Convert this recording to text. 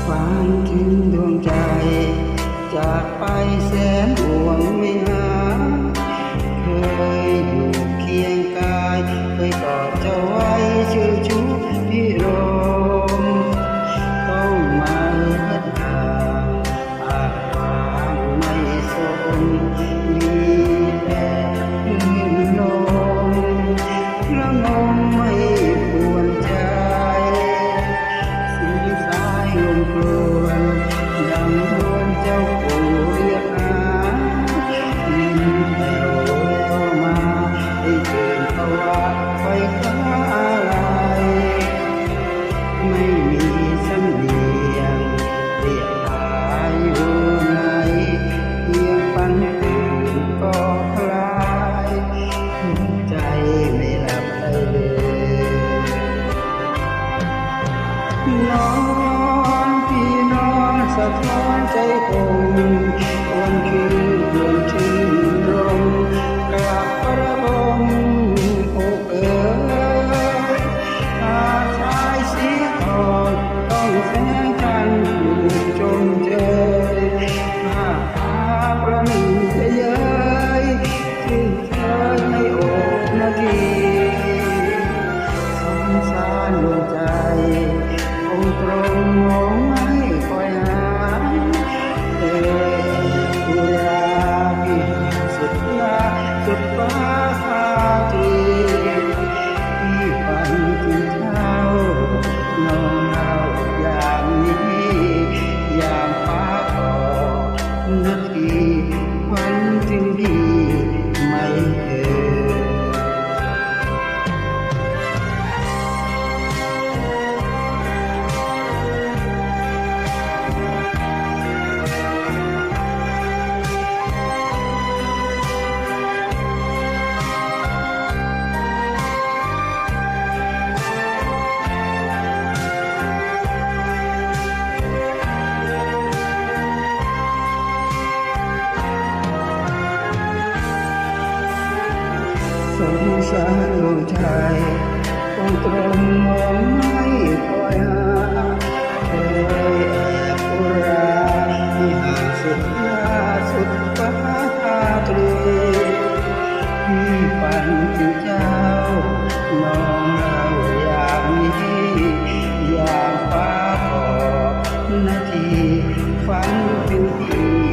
ฝันถึงดวงใจจากไปแสนห่วงไม่หาเคยอยู่เคียงกายเคยกอดเจ้าไว้ชื่อชูพี่รมต้องมาเหินห่างอาจวางไม่สมมีแต่ลื่นลมละงมไม่ปวนใจสีสายลมโกรนดังดวงเจ้าปู่เรียกหาลิ้นแต่โรยมาให้เกินภาวะไฟฟ้าอะไรไม่มีสำเนียงเรียกหาอยู่ไหนเพียงฝันตื่นก็คลายใจไม่หลับไปเลยนอนพี่นอนสะท้อนใจคงวันคืนเดือนชื่นลมกราบประบมอกเอ๋ยหาชายสีทองต้องแสงจันทร์จงเจยหาพาประหนึ่งจะเย้ยชื่นเธอในอกนาทีสงสารดวงใจคงตรงมองไม่คอยหาอุราพี่สุดลาสุดฟ้าตรีพี่ฝันถึงเช้านอนเล่าอย่างนี้ยามฟ้าออกนาทีวันถึงพี่ไม่เคยสงสารดวงใจคงตรงมองไม่คอยหาเคยแอบอุราที่ห่างสุดลาสุดฟ้าตรีพี่ฝันถึงเจ้านองเราอย่างนี้อยากฟ้าบอกนาทีฝันถึงพี่